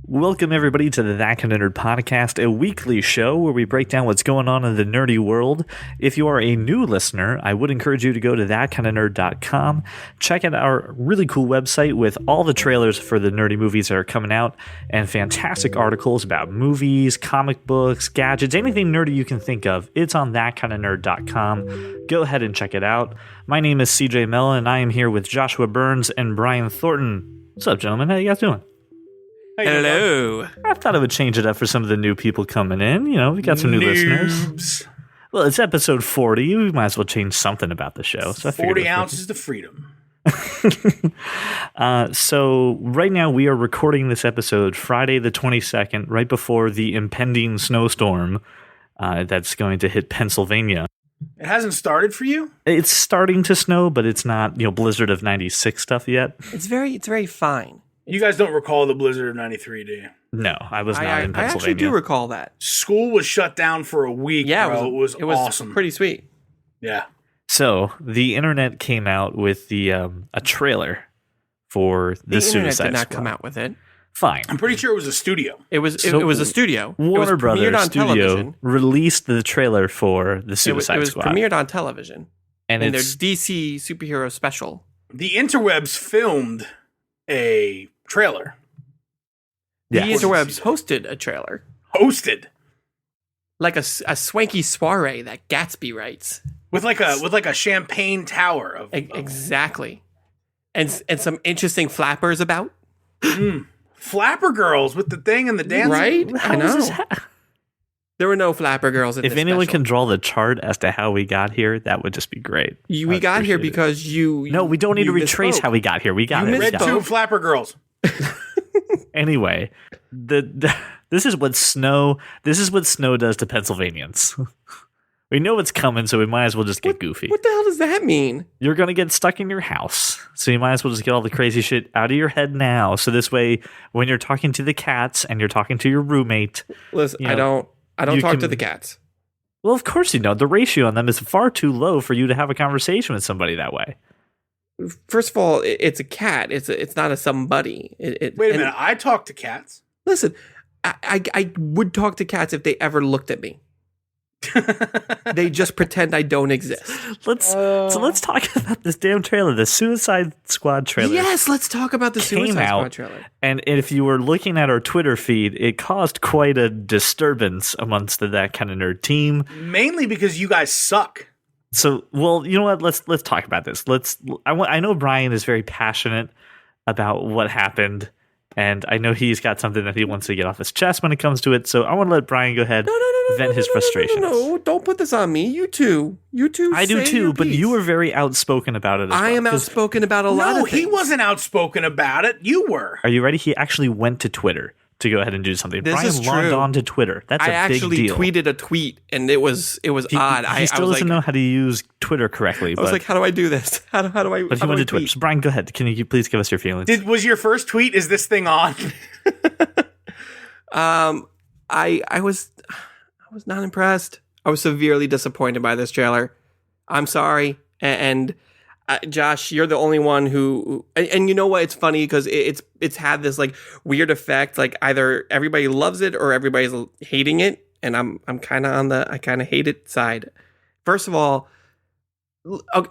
Welcome, everybody, to the That Kinda Nerd podcast, a weekly show where we break down what's going on in the nerdy world. If you are a new listener, I would encourage you to go to thatkindanerd.com, check out our really cool website with all the trailers for the nerdy movies that are coming out, and fantastic articles about movies, comic books, gadgets, anything nerdy you can think of. It's on thatkindanerd.com. Go ahead and check it out. My name is CJ Mellon, and I am here with Joshua Burns and Brian Thornton. What's up, gentlemen? How you guys doing? Hello. I thought I would change it up for some of the new people coming in. You know, we got some new listeners. Well, it's episode 40. We might as well change something about the show. So 40 ounces to freedom. So right now we are recording this episode Friday the 22nd, right before the impending snowstorm that's going to hit Pennsylvania. It hasn't started for you? It's starting to snow, but it's not, blizzard of 96 stuff yet. It's very fine. You guys don't recall the blizzard of 93, do you? No, I was not in Pennsylvania. I actually do recall that. School was shut down for a week, Yeah, bro. It was awesome. Pretty sweet. Yeah. So the internet came out with a trailer for the Suicide internet did not Squad. come out with it. Fine. I'm pretty sure it was a studio. It was a studio. Warner it was premiered Brothers on Studio television. released the trailer for the Suicide It was Squad. premiered on television. And in their it's DC superhero special. The interwebs filmed a trailer. The Yes. interwebs hosted a trailer. Hosted. Like a swanky soiree that Gatsby writes. With like a champagne tower of Exactly. And some interesting flappers about. flapper girls with the thing and the dance. Right? How I does know. this ha- There were no flapper girls in If this anyone special. can draw the chart as to how we got here, that would just be great. We got here appreciate it. because you... No, we don't need to you retrace misspoke. how we got here. We got You it. We Red got misspoke. it. tube flapper girls. Anyway, this is what snow does to Pennsylvanians. We know it's coming, so we might as well just get goofy. What the hell does that mean? You're going to get stuck in your house. So you might as well just get all the crazy shit out of your head now. So this way, when you're talking to the cats and you're talking to your roommate, Listen, You I know, don't you talk to can- the cats. well, of course you know, the ratio on them is far too low for you to have a conversation with somebody that way. First of all, it's a cat. It's not a somebody. Wait a minute. I talk to cats. Listen, I would talk to cats if they ever looked at me. They just pretend I don't exist. Let's talk about this damn trailer, the Suicide Squad trailer. Yes, let's talk about the Came Suicide out. Squad trailer. And if you were looking at our Twitter feed, it caused quite a disturbance amongst That Kind of Nerd team. Mainly because you guys suck. So, well, you know what? Let's talk about this. I know Brian is very passionate about what happened, and I know he's got something that he wants to get off his chest when it comes to it. So I want to let Brian go ahead vent his frustrations. No, don't put this on me. You two. I do say too, your but piece. you were very outspoken about it as well. I am 'Cause- outspoken about a lot No, of things. he wasn't outspoken about it. You were. Are you ready? He actually went to Twitter to go ahead and do something. This Brian is logged true. on to Twitter. That's I a big actually deal. tweeted a tweet, and it was odd. He still I was doesn't like, know how to use Twitter correctly. I was like, how do I do this? How do I? But he how do went I to Twitter. tweet? So Brian, go ahead. Can you please give us your feelings? Was your first tweet, is this thing on? I was not impressed. I was severely disappointed by this trailer. I'm sorry, and Josh, you're the only one who. And you know what? It's funny because it's had this like weird effect. Like either everybody loves it or everybody's hating it, and I'm kind of on the I kind of hate it side. First of all,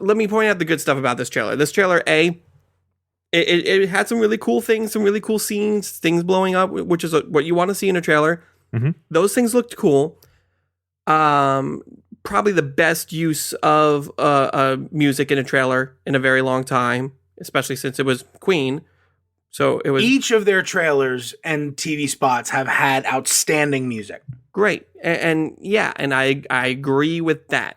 let me point out the good stuff about this trailer. This trailer, it had some really cool things, some really cool scenes, things blowing up, which is what you want to see in a trailer. Mm-hmm. Those things looked cool. Probably the best use of music in a trailer in a very long time, especially since it was Queen. So it was Each of their trailers and TV spots have had outstanding music. great, and yeah, and I agree with that.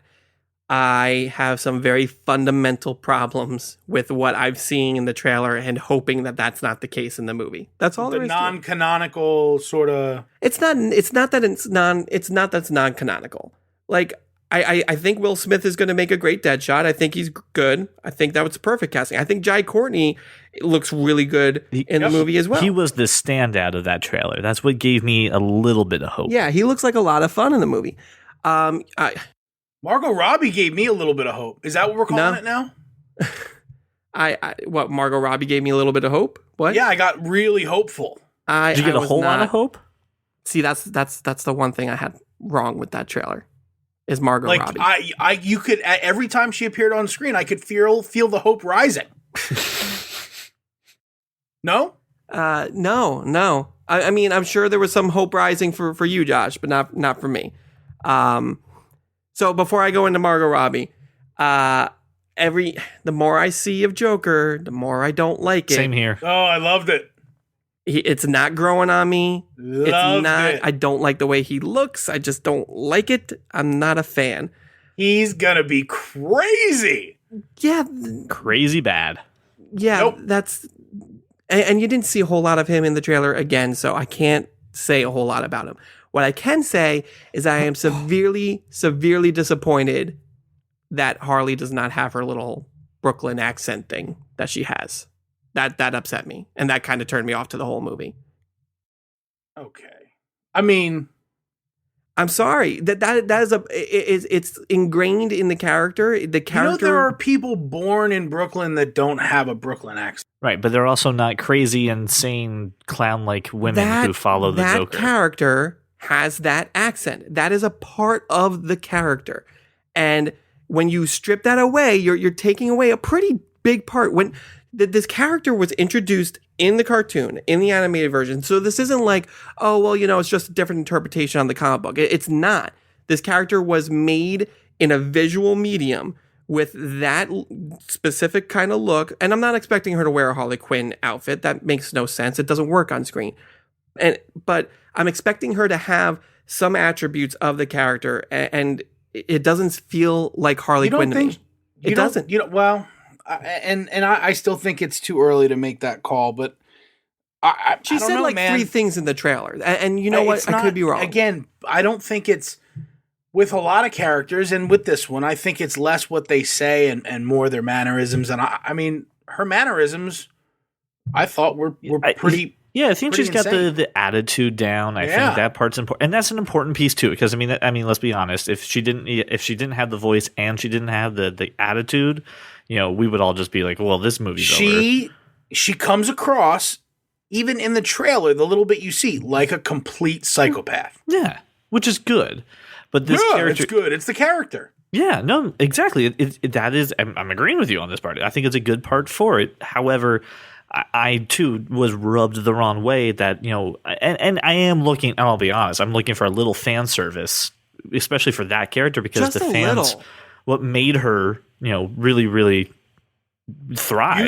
I have some very fundamental problems with what I've seen in the trailer and hoping that that's not the case in the movie. That's all The there is to it. non-canonical sort of. It's not that it's non-canonical. Like I think Will Smith is going to make a great Deadshot. I think he's good. I think that was perfect casting. I think Jai Courtney looks really good in the movie as well. He was the standout of that trailer. That's what gave me a little bit of hope. Yeah, he looks like a lot of fun in the movie. Margot Robbie gave me a little bit of hope. Is that what we're calling it now? What Margot Robbie gave me a little bit of hope. What? Yeah, I got really hopeful. Did you get I a was whole lot not- of hope? See, that's the one thing I had wrong with that trailer. Is Margot Like Robbie? you could every time she appeared on screen, I could feel the hope rising. No? No. I mean, I'm sure there was some hope rising for you, Josh, but not for me. So before I go into Margot Robbie, the more I see of Joker, the more I don't like it. Same here. Oh, I loved it. It's not growing on me. Loved It's not. it. I don't like the way he looks. I just don't like it. I'm not a fan. He's gonna be crazy. Yeah, Crazy bad. yeah. Nope. That's and you didn't see a whole lot of him in the trailer again, so I can't say a whole lot about him. What I can say is I am severely disappointed that Harley does not have her little Brooklyn accent thing that she has. That upset me, and that kind of turned me off to the whole movie. Okay. I mean, I'm sorry. That is it's ingrained in the character. The character. there are people born in Brooklyn that don't have a Brooklyn accent. Right, but they're also not crazy, insane, clown-like women who follow the that Joker. character has that accent. That is a part of the character, and when you strip that away, you're taking away a pretty big part. When this character was introduced in the cartoon, in the animated version, so this isn't like, oh well, it's just a different interpretation on the comic book. It's not. This character was made in a visual medium with that specific kind of look, and I'm not expecting her to wear a Harley Quinn outfit. That makes no sense. It doesn't work on screen. But I'm expecting her to have some attributes of the character, and it doesn't feel like Harley Quinn to me. It doesn't. Well, I still think it's too early to make that call, but She I don't said know, like man. 3 things in the trailer, and you know what? It's I not- could be wrong. Again, I don't think it's with a lot of characters, and with this one, I think it's less what they say and more their mannerisms. And I mean, her mannerisms, I thought were pretty. Yeah, I think Pretty she's got insane. the attitude down. I Yeah. think that part's important, and that's an important piece too. Because I mean, let's be honest. If she didn't have the voice and she didn't have the attitude, we would all just be like, "Well, this movie's over." She comes across, even in the trailer, the little bit you see, like a complete psychopath. Yeah, which is good. But this character, it's good. It's the character. yeah, no, exactly. That is, I'm agreeing with you on this part. I think it's a good part for it. However, I too was rubbed the wrong way that, and I am looking, and I'll be honest, I'm looking for a little fan service, especially for that character, because Just the a fans, little. what made her, really, really thrive.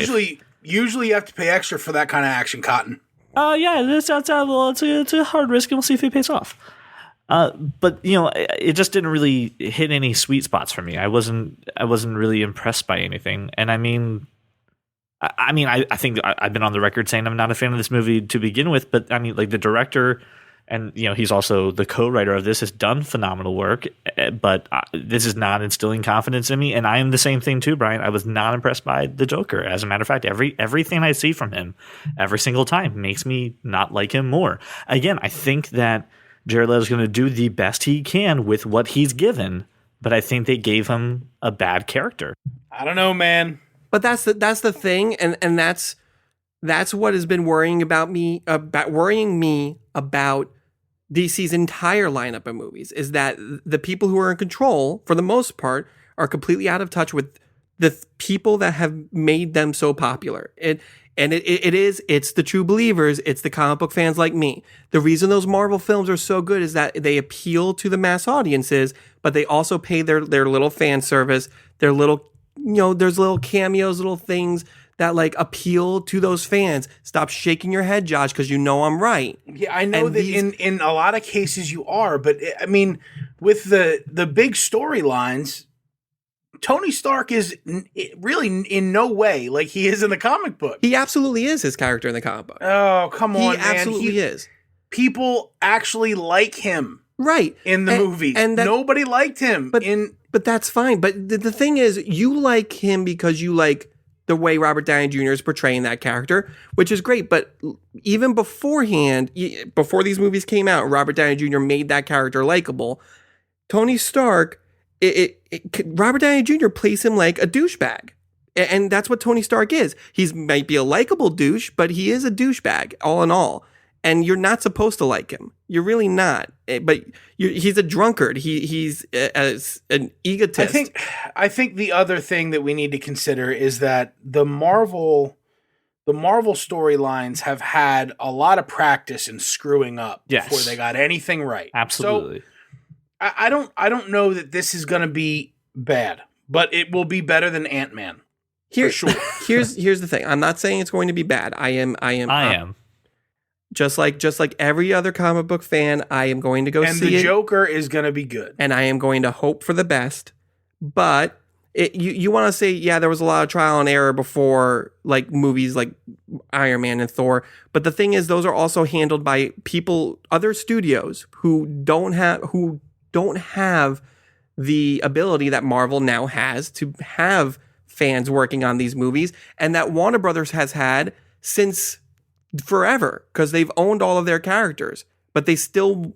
Usually you have to pay extra for that kind of action, Cotton. Yeah, it's a hard risk, and we'll see if it pays off. But it just didn't really hit any sweet spots for me. I wasn't really impressed by anything. And I think I've been on the record saying I'm not a fan of this movie to begin with. But I mean, like, the director, and he's also the co-writer of this, has done phenomenal work. But this is not instilling confidence in me. And I am the same thing too, Brian. I was not impressed by the Joker. As a matter of fact, everything I see from him every single time makes me not like him more. Again, I think that Jared Leto is going to do the best he can with what he's given, but I think they gave him a bad character. I don't know, man. But that's the thing, and that's what has been worrying me about DC's entire lineup of movies, is that the people who are in control, for the most part, are completely out of touch with the people that have made them so popular. It's the true believers. It's the comic book fans like me. The reason those Marvel films are so good is that they appeal to the mass audiences, but they also pay their little fan service, their little, there's little cameos, little things that like appeal to those fans. Stop shaking your head, Josh, because I'm right. Yeah, I know And that these- in a lot of cases you are, but I mean, with the big storylines, Tony Stark is really in no way like he is in the comic book. He absolutely is his character in the comic book. Oh, come on, He man. absolutely is. People actually like him Right. in the movies. And Nobody liked him But that's fine. But the thing is, you like him because you like the way Robert Downey Jr. is portraying that character, which is great. But even beforehand, before these movies came out, Robert Downey Jr. made that character likable. Tony Stark, Robert Downey Jr. plays him like a douchebag. And that's what Tony Stark is. He might be a likable douche, but he is a douchebag, all in all. and you're not supposed to like him. You're really not. But he's a drunkard. He's an egotist. I think the other thing that we need to consider is that the Marvel storylines have had a lot of practice in screwing up before they got anything right. Absolutely. So I don't know that this is going to be bad, but it will be better than Ant-Man. For sure. Here's the thing. I'm not saying it's going to be bad. I am. Just like every other comic book fan, I am going to go see it. And the Joker is going to be good. And I am going to hope for the best. But you want to say, yeah, there was a lot of trial and error before, like movies like Iron Man and Thor. But the thing is, those are also handled by other studios who don't have the ability that Marvel now has to have fans working on these movies, and that Warner Brothers has had since forever, because they've owned all of their characters, but they still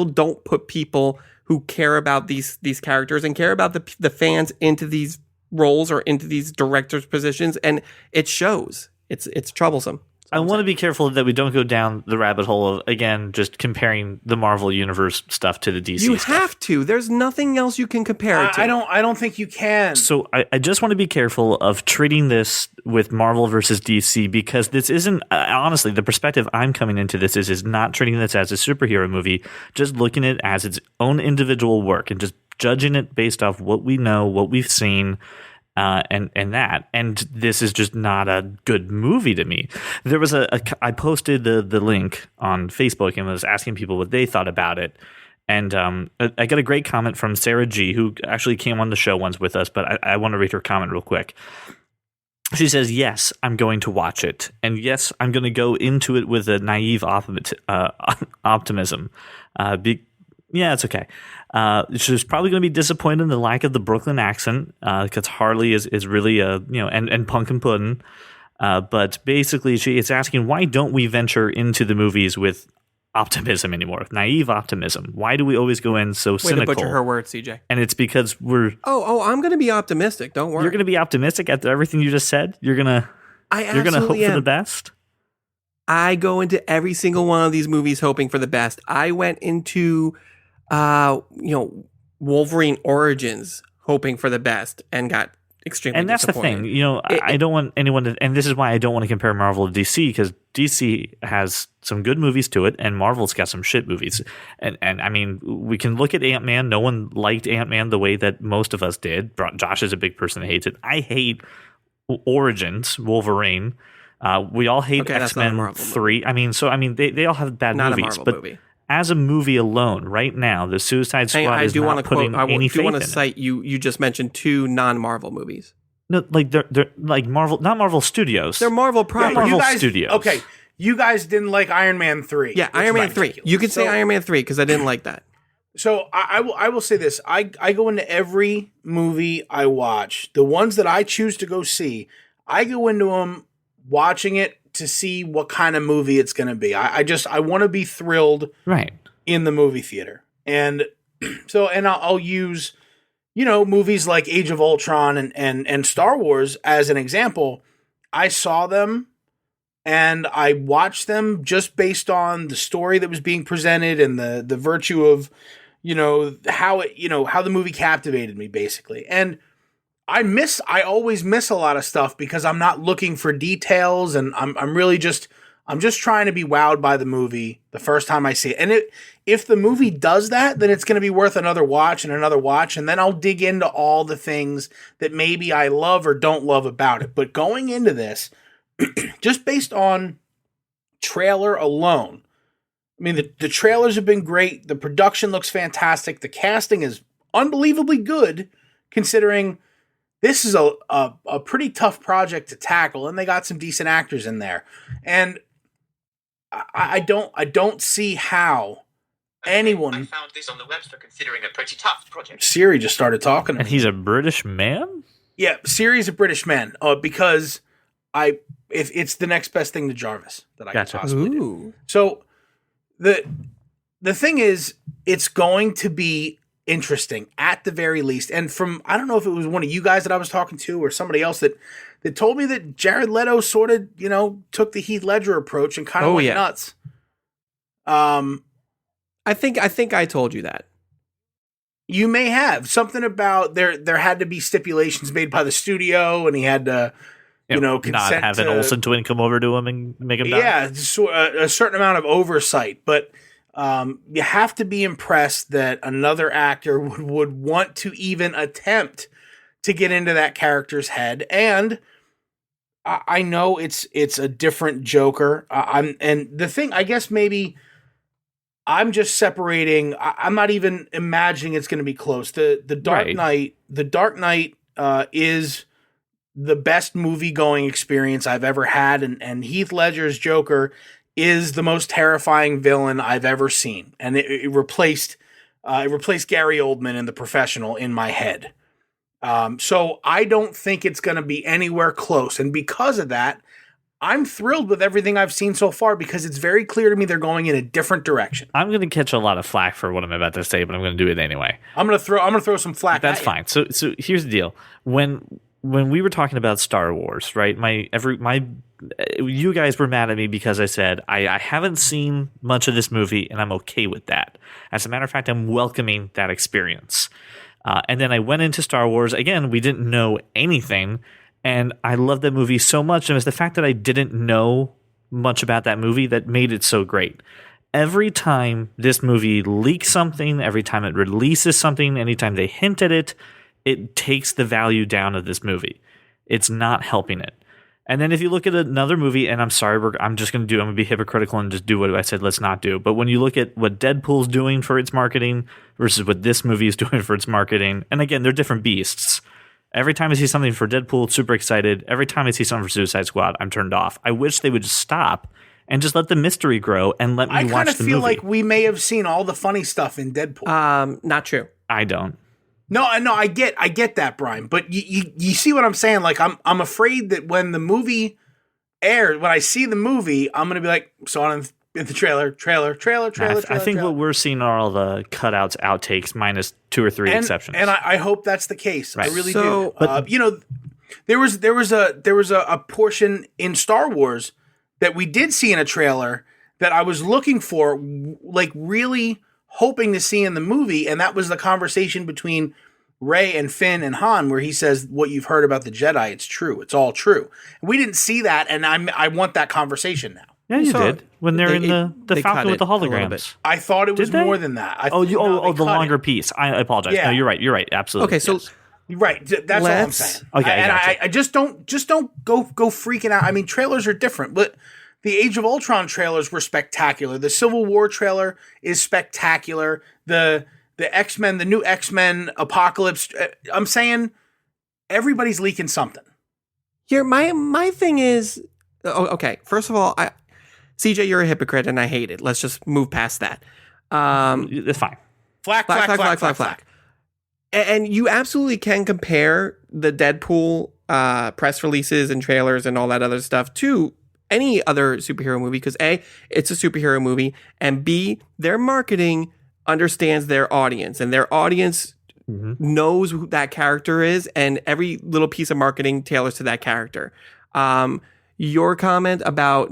don't put people who care about these characters and care about the fans into these roles or into these directors' positions, and it shows. It's troublesome. I want to be careful that we don't go down the rabbit hole of, again, just comparing the Marvel Universe stuff to the DC You stuff. have to. There's nothing else you can compare it to. I don't think you can. So I just want to be careful of treating this with Marvel versus DC, because this isn't, honestly, the perspective I'm coming into this is not treating this as a superhero movie, just looking at it as its own individual work and just judging it based off what we know, what we've seen, and this is just not a good movie to me. There was I posted the link on Facebook and was asking people what they thought about it. And I got a great comment from Sarah G, who actually came on the show once with us, but I want to read her comment real quick. She says, yes, I'm going to watch it. And yes, I'm going to go into it with a naive optimism. Yeah, it's okay. She's probably going to be disappointed in the lack of the Brooklyn accent, because Harley is really and Pumpkin Puddin'. But basically, it's asking, why don't we venture into the movies with optimism anymore, with naive optimism? Why do we always go in so cynical? Way to butcher her words, CJ. And it's because we're... Oh, I'm going to be optimistic. Don't worry. You're going to be optimistic after everything you just said? You're going to hope for the best? I go into every single one of these movies hoping for the best. I went into... Wolverine Origins hoping for the best and got extremely and that's disappointed. The thing, I don't want anyone to, and this is why I don't want to compare Marvel to DC, because DC has some good movies to it and Marvel's got some shit movies. And I mean, we can look at Ant-Man. No one liked Ant-Man the way that most of us did. Josh is a big person that hates it. I hate Origins, Wolverine. We all hate X-Men 3. They all have bad not movies. A Marvel but movie. As a movie alone, right now, the Suicide Squad is not putting any faith in it. I do want to cite you just mentioned 2 non-Marvel movies. No, like they're like Marvel, not Marvel Studios. They're Marvel properties. Marvel Studios. Okay, you guys didn't like Iron Man 3. Yeah, Iron Man 3. You can say Iron Man 3 because I didn't like that. So I will say this. I go into every movie I watch, the ones that I choose to go see, I go into them watching it to see what kind of movie it's going to be. I want to be thrilled in the movie theater. And so, and I'll use, movies like Age of Ultron and Star Wars as an example. I saw them and I watched them just based on the story that was being presented and the virtue of, how the movie captivated me basically. And I always miss a lot of stuff because I'm not looking for details, and I'm just trying to be wowed by the movie the first time I see it. And if the movie does that, then it's going to be worth another watch, and then I'll dig into all the things that maybe I love or don't love about it. But going into this, just based on trailer alone, I mean, the trailers have been great. The production looks fantastic. The casting is unbelievably good, considering this is a pretty tough project to tackle, and they got some decent actors in there. And I don't see how anyone... I found this on the Webster considering a pretty tough project. Siri just started talking to me. And he's a British man? Yeah, Siri's a British man, because if it's the next best thing to Jarvis that I can possibly do. So the thing is, it's going to be interesting at the very least. And I don't know if it was one of you guys that I was talking to or somebody else that told me that Jared Leto sort of, took the Heath Ledger approach and kind of went nuts. I think I told you that. You may have something about there had to be stipulations made by the studio, and he had to, not consent have an to, Olsen twin come over to him and make him die. yeah, so a certain amount of oversight. But you have to be impressed that another actor would want to even attempt to get into that character's head. And I know it's a different Joker. And the thing, I guess maybe I'm just separating. I'm not even imagining it's going to be close. The Dark Right. Knight. The Dark Knight is the best movie going experience I've ever had, and Heath Ledger's Joker is the most terrifying villain I've ever seen, and it replaced Gary Oldman in The Professional in my head. So I don't think it's going to be anywhere close, and because of that, I'm thrilled with everything I've seen so far because it's very clear to me they're going in a different direction. I'm going to catch a lot of flack for what I'm about to say, but I'm going to do it anyway. I'm gonna throw some flack. That's at you. fine. So here's the deal. When we were talking about Star Wars, right? You guys were mad at me because I said I haven't seen much of this movie, and I'm okay with that. As a matter of fact, I'm welcoming that experience. And then I went into Star Wars again. We didn't know anything, and I loved that movie so much. And it was the fact that I didn't know much about that movie that made it so great. Every time this movie leaks something, every time it releases something, anytime they hint at it, it takes the value down of this movie. It's not helping it. And then if you look at another movie, and I'm sorry, I'm going to be hypocritical and just do what I said let's not do. But when you look at what Deadpool's doing for its marketing versus what this movie is doing for its marketing, and again, they're different beasts. Every time I see something for Deadpool, super excited. Every time I see something for Suicide Squad, I'm turned off. I wish they would just stop and just let the mystery grow and let me I watch kind of the feel movie. like we may have seen all the funny stuff in Deadpool. Not true. I don't. No, I get that, Brian. But you see what I'm saying? Like I'm afraid that when the movie aired, when I see the movie, I'm gonna be like, saw it in the trailer. I think what we're seeing are all the cutouts, outtakes, minus 2 or 3 exceptions. And I hope that's the case. Right. I really So- do. There was a portion in Star Wars that we did see in a trailer that I was looking for, like really hoping to see in the movie, and that was the conversation between Rey and Finn and Han, where he says, "What you've heard about the Jedi, it's true. It's all true." We didn't see that, and I want that conversation now. Yeah, you saw did. When they're in the they cut Falcon with it the a little holograms. bit. I thought it was Did they? more than that. Oh, they the cut longer it. piece. I apologize. Yeah. No, you're right. Absolutely. Okay, so Yes. Right, that's all I'm Let's- saying. Okay, I gotcha. I just don't go freaking out. I mean, trailers are different, but the Age of Ultron trailers were spectacular. The Civil War trailer is spectacular. The X-Men, the new X-Men Apocalypse. I'm saying everybody's leaking something. Here, my thing is, okay. First of all, CJ, you're a hypocrite, and I hate it. Let's just move past that. It's fine. Flack. And you absolutely can compare the Deadpool press releases and trailers and all that other stuff to any other superhero movie because A, it's a superhero movie, and B, their marketing understands their audience, and their audience knows who that character is, and every little piece of marketing tailors to that character. Your comment about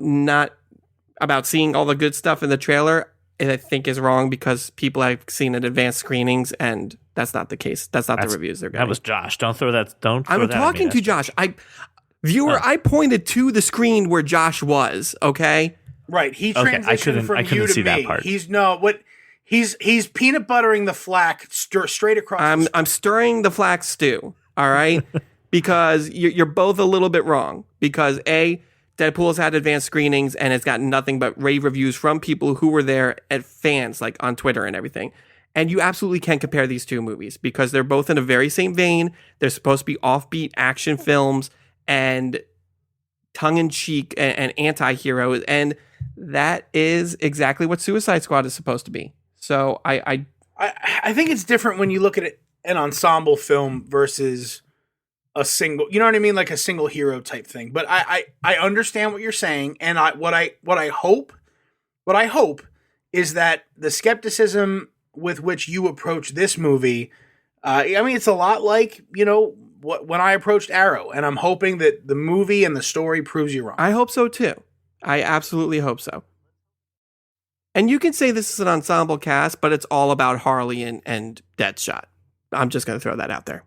seeing all the good stuff in the trailer, I think is wrong because people have seen it advanced screenings, and that's not the case. That's not the reviews they're getting. That was Josh. Don't throw that. Don't. Throw I'm that at me. talking to Josh. I pointed to the screen where Josh was. Okay. Right, he Okay, transitioned from I you couldn't to see me. that part. He's peanut buttering the flack straight across. I'm stirring the flax stew. All right, because you're both a little bit wrong. Because A, Deadpool has had advanced screenings and it's got nothing but rave reviews from people who were there at fans, like on Twitter and everything. And you absolutely can compare these two movies because they're both in a very same vein. They're supposed to be offbeat action films and tongue-in-cheek and anti-heroes, and that is exactly what Suicide Squad is supposed to be. So I think it's different when you look at an ensemble film versus a single, you know what I mean, like a single hero type thing. But I understand what you're saying, and what I hope is that the skepticism with which you approach this movie, I mean, it's a lot like, when I approached Arrow, and I'm hoping that the movie and the story proves you wrong. hope so too. I absolutely hope so. And you can say this is an ensemble cast, but it's all about Harley and Deadshot. I'm just going to throw that out there.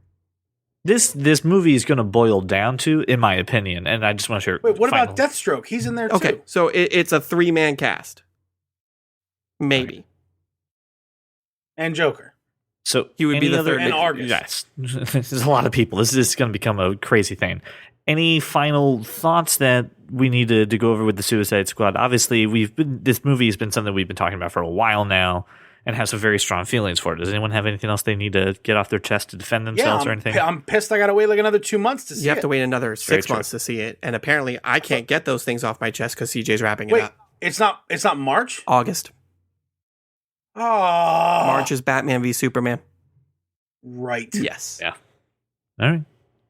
This movie is going to boil down to, in my opinion, and I just want to share. Wait, what about Deathstroke? He's in there too. Okay, so it's a 3-man cast. Maybe. And Joker. So he would be the other, third. And Argus. Yes, there's a lot of people. This is going to become a crazy thing. Any final thoughts that we need to go over with the Suicide Squad? Obviously, this movie has been something we've been talking about for a while now, and have some very strong feelings for it. Does anyone have anything else they need to get off their chest to defend themselves or anything? I'm pissed. I got to wait like another 2 months to see it. You have to wait another 6 months to see it, and apparently I can't get those things off my chest because CJ's wrapping it up. It's not March. August. Oh, March is Batman v Superman. Right. Yes. Yeah. All right.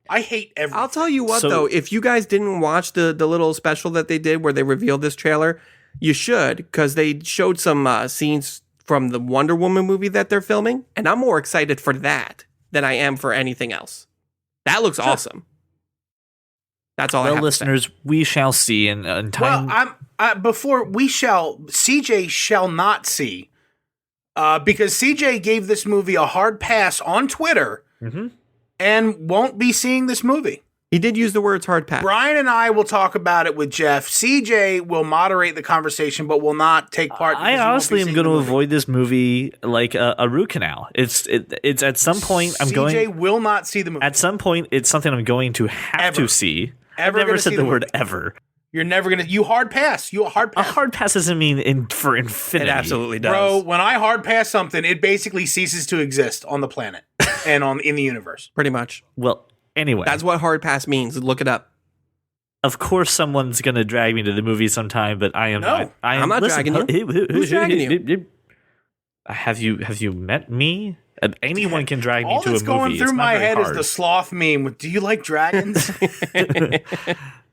I hate everything. I'll tell you what, though, if you guys didn't watch the little special that they did where they revealed this trailer, you should, because they showed some scenes from the Wonder Woman movie that they're filming, and I'm more excited for that than I am for anything else. That looks awesome. That's all I have to say. Listeners, we shall see in time. Well, CJ shall not see, because CJ gave this movie a hard pass on Twitter and won't be seeing this movie. He did use the words hard pass. Brian and I will talk about it with Jeff. CJ will moderate the conversation, but will not take part. I honestly am going to avoid this movie like a root canal. It's at some point CJ will not see the movie. At some point, it's something I'm going to have to see. I've never said the word ever. You're never going to. You hard pass. You hard pass. A hard pass doesn't mean for infinity. It absolutely does. Bro, when I hard pass something, it basically ceases to exist on the planet and in the universe. Pretty much. Well, anyway. That's what hard pass means. Look it up. Of course, someone's going to drag me to the movie sometime, but I am not. I'm not dragging you. Who's dragging you? Have you met me? Anyone can drag me to a movie. All that's going through my head is the sloth meme with, do you like dragons?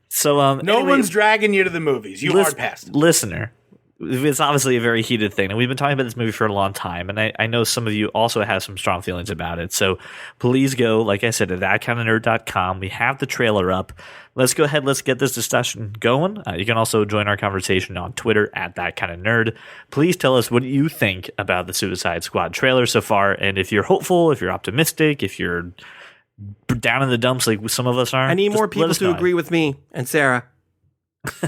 So no one's dragging you to the movies. You hard passed. Listener, it's obviously a very heated thing, and we've been talking about this movie for a long time, and I know some of you also have some strong feelings about it. So please go, like I said, to thatkindofnerd.com. We have the trailer up. Let's go ahead. Let's get this discussion going. You can also join our conversation on Twitter at thatkindofnerd. Please tell us what you think about the Suicide Squad trailer so far, and if you're hopeful, if you're optimistic, if you're down in the dumps like some of us are. I need more people to agree with me and Sarah.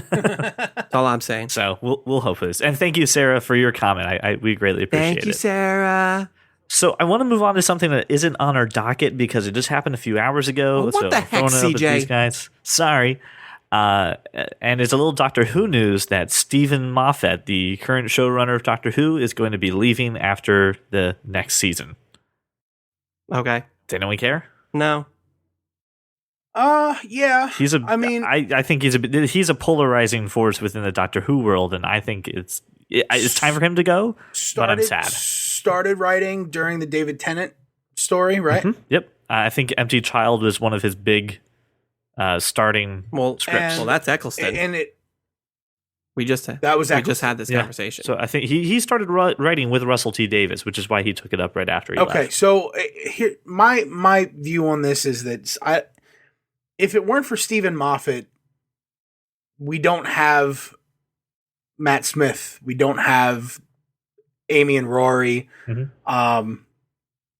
That's all I'm saying. So we'll hope for this. And thank you, Sarah, for your comment. We greatly appreciate it. Thank you, Sarah. So I want to move on to something that isn't on our docket because it just happened a few hours ago. What the heck, CJ? These guys. Sorry. And it's a little Doctor Who news that Stephen Moffat, the current showrunner of Doctor Who, is going to be leaving after the next season. Okay. Does anyone care? No. Yeah. I think he's a polarizing force within the Doctor Who world, and I think it's time for him to go. But I'm sad. Started writing during the David Tennant story, right? Mm-hmm. Yep. I think Empty Child was one of his big starting scripts. Well, that's Eccleston. And we just had this conversation. So I think he started writing with Russell T Davies, which is why he took it up right after he left. Okay, so here my view on this is that if it weren't for Stephen Moffat, we don't have Matt Smith, we don't have Amy and Rory, and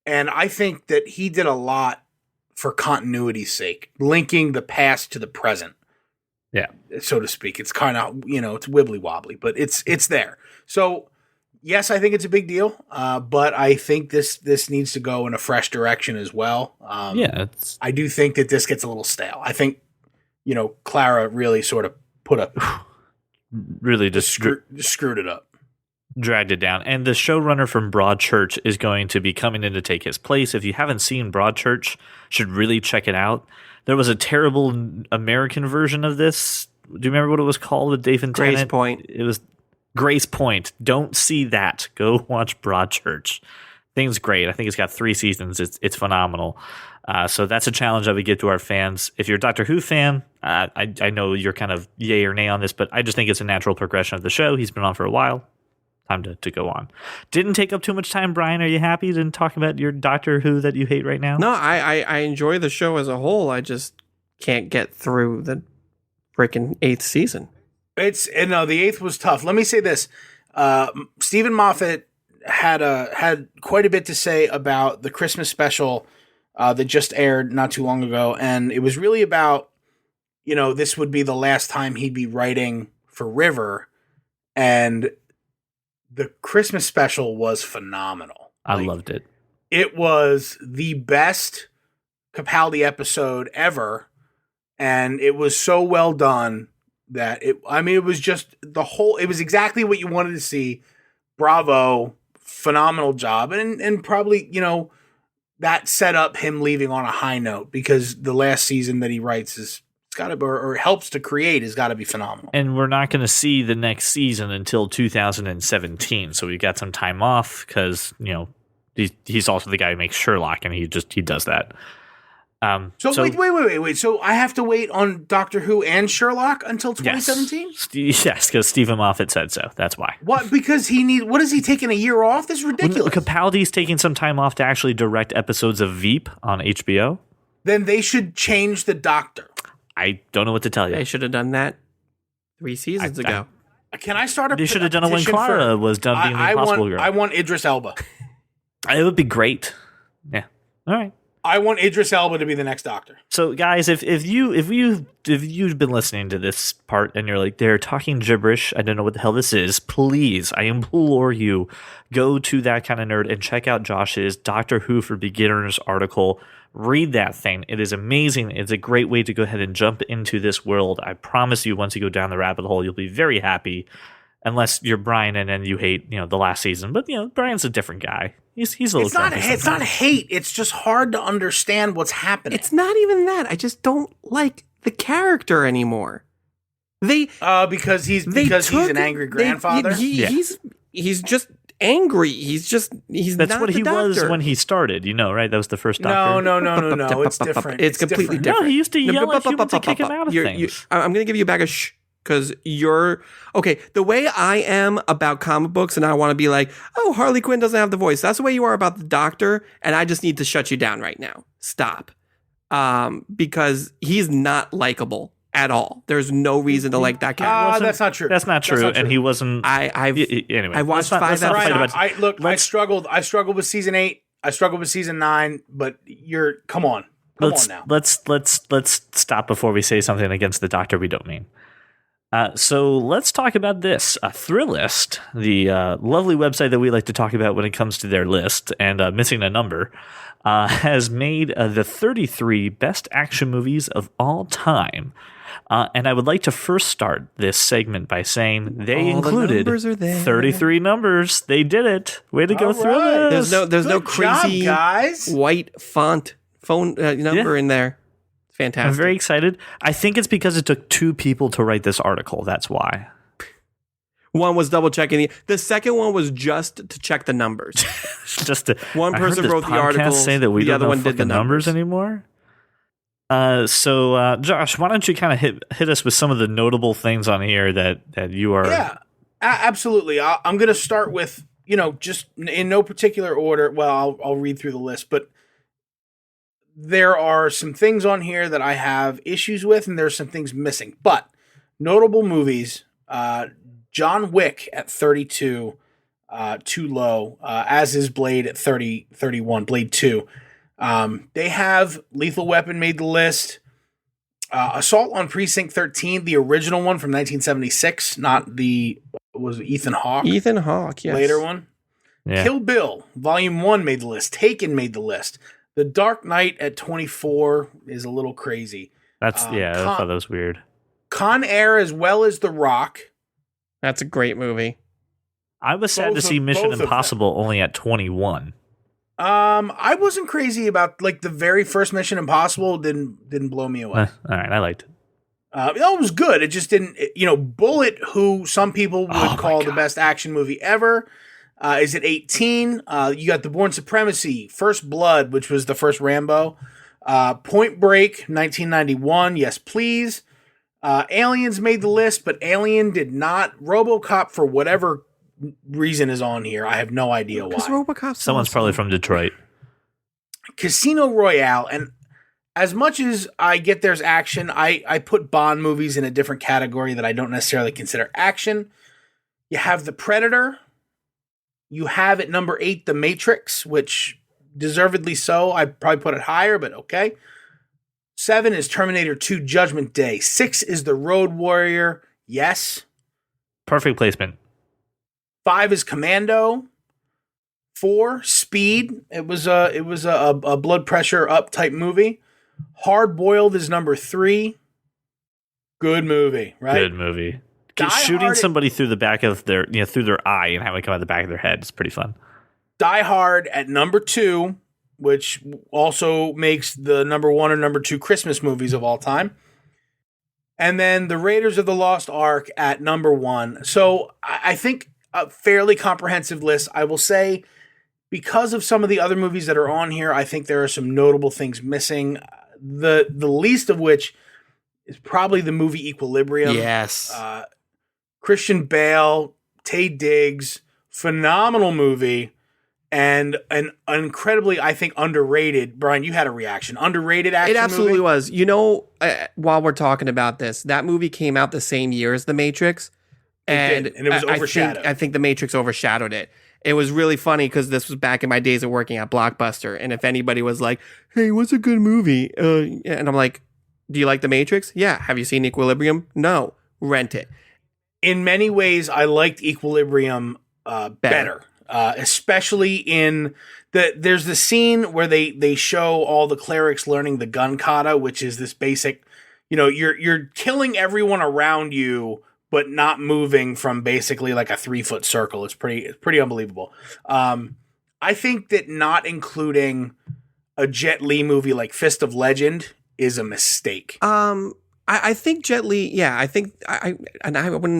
I think that he did a lot for continuity's sake, linking the past to the present. Yeah, so to speak. It's kind of, it's wibbly wobbly, but it's there. So yes, I think it's a big deal. But I think this needs to go in a fresh direction as well. I do think that this gets a little stale. I think, Clara really sort of put up, really just screwed it up. Dragged it down. And the showrunner from Broadchurch is going to be coming in to take his place. If you haven't seen Broadchurch, should really check it out. There was a terrible American version of this. Do you remember what it was called with Dave and Tennant? Grace Point. It was Grace Point. Don't see that. Go watch Broadchurch. Thing's great. I think it's got 3 seasons. It's phenomenal. So that's a challenge I would give to our fans. If you're a Doctor Who fan, I know you're kind of yay or nay on this, but I just think it's a natural progression of the show. He's been on for a while. Time to go on. Didn't take up too much time, Brian. Are you happy to talk about your Doctor Who that you hate right now? No, I enjoy the show as a whole. I just can't get through the freaking 8th season. The 8th was tough. Let me say this. Stephen Moffat had quite a bit to say about the Christmas special that just aired not too long ago, and it was really about, this would be the last time he'd be writing for River, and the Christmas special was phenomenal. I loved it. It was the best Capaldi episode ever, and it was so well done that it was just it was exactly what you wanted to see. Bravo, phenomenal job. And probably, that set up him leaving on a high note, because the last season that he writes it's got to, or helps to create, has got to be phenomenal. And we're not going to see the next season until 2017. So we got some time off because, he's also the guy who makes Sherlock, and he does that. So wait. So I have to wait on Doctor Who and Sherlock until 2017? Yes, because Stephen Moffat said so. That's why. What? Because what is he taking a year off? This is ridiculous. Capaldi's taking some time off to actually direct episodes of Veep on HBO. Then they should change the Doctor. I don't know what to tell you. They should have done that 3 seasons ago. Can I start a They should have done it when Clara was done being the Impossible Girl. I want Idris Elba. It would be great. Yeah. All right. I want Idris Elba to be the next Doctor. So, guys, if you've been listening to this part and you're like, they're talking gibberish, I don't know what the hell this is, please, I implore you, go to That Kind of Nerd and check out Josh's Doctor Who for Beginners article. Read that thing. It is amazing. It's a great way to go ahead and jump into this world. I promise you, once you go down the rabbit hole, you'll be very happy. Unless you're Brian and then you hate, the last season. But, Brian's a different guy. He's a little grumpy. It's not hate. It's just hard to understand what's happening. It's not even that. I just don't like the character anymore. Because he's an angry grandfather. He's just angry. That's not what he Doctor. was when he started, right? That was the first Doctor. No. It's different. It's completely different. No, he used to yell at humans to kick him out of things. I'm going to give you a bag of shh. Because the way I am about comic books, and I want to be like, oh, Harley Quinn doesn't have the voice. That's the way you are about the Doctor, and I just need to shut you down right now. Stop. Because he's not likable at all. There's no reason to like that character. That's not true. That's not true. And he wasn't. Anyway, I watched let's 5 not episodes. I struggled with season 8. I struggled with season 9. But come on now. Let's stop before we say something against the Doctor we don't mean. So let's talk about this. Thrillist, the lovely website that we like to talk about when it comes to their list and missing a number, has made the 33 best action movies of all time. And I would like to first start this segment by saying they included 33 numbers. They did it. Way to go, Thrillist. There's no crazy white font phone number in there. Fantastic. I'm very excited. I think it's because it took 2 people to write this article. That's why. One was double checking. The second one was just to check the numbers. One person wrote the article. Say that we don't know fucking numbers anymore. So Josh, why don't you kind of hit us with some of the notable things on here that you are? Yeah, absolutely. I'm going to start with just in no particular order. Well, I'll read through the list, but there are some things on here that I have issues with, and there's some things missing. But notable movies, John Wick at 32, too low, as is Blade at 31, Blade 2. They have Lethal Weapon made the list. Assault on Precinct 13, the original one from 1976, not was it Ethan Hawke? Ethan Hawke, yes. Later one. Yeah. Kill Bill, Volume 1 made the list. Taken made the list. The Dark Knight at 24 is a little crazy. I thought that was weird. Con Air as well as The Rock. That's a great movie. I was sad to see Mission Impossible only at 21. I wasn't crazy about the very first Mission Impossible. Didn't blow me away. All right, I liked it. It was good. It just didn't. Bullet, who some people would call the best action movie ever, is at 18. You got The Bourne Supremacy, First Blood, which was the first Rambo, Point Break, 1991. Yes, please. Aliens made the list, but Alien did not. RoboCop, for whatever reason, is on here. I have no idea why. RoboCop. Someone's probably from Detroit. Casino Royale, and as much as I get there's action, I put Bond movies in a different category that I don't necessarily consider action. You have The Predator. You have at number 8, The Matrix, which deservedly so. I'd probably put it higher, but okay. 7 is Terminator 2 Judgment Day. 6 is The Road Warrior. Yes. Perfect placement. 5 is Commando. 4, Speed. It was a blood pressure up type movie. Hard Boiled is number 3. Good movie, right? Good movie. Die Shooting Hard- somebody through the back of their, through their eye and having it come out the back of their head is pretty fun. Die Hard at number 2, which also makes the number 1 or number 2 Christmas movies of all time. And then The Raiders of the Lost Ark at number 1. So I think a fairly comprehensive list. I will say, because of some of the other movies that are on here, I think there are some notable things missing. The least of which is probably the movie Equilibrium. Yes. Christian Bale, Taye Diggs, phenomenal movie, and an incredibly, I think, underrated. Brian, you had a reaction. Underrated action It absolutely movie? was. While we're talking about this, that movie came out the same year as The Matrix. It did, and it was overshadowed. I think The Matrix overshadowed it. It was really funny because this was back in my days of working at Blockbuster. And if anybody was like, hey, what's a good movie? And I'm like, do you like The Matrix? Yeah. Have you seen Equilibrium? No. Rent it. In many ways, I liked Equilibrium better. Especially in there's the scene where they show all the clerics learning the gun kata, which is this basic, you're killing everyone around you, but not moving from basically like a 3-foot circle. It's pretty unbelievable. I think that not including a Jet Li movie like Fist of Legend is a mistake. I think Jet Li, yeah, I think I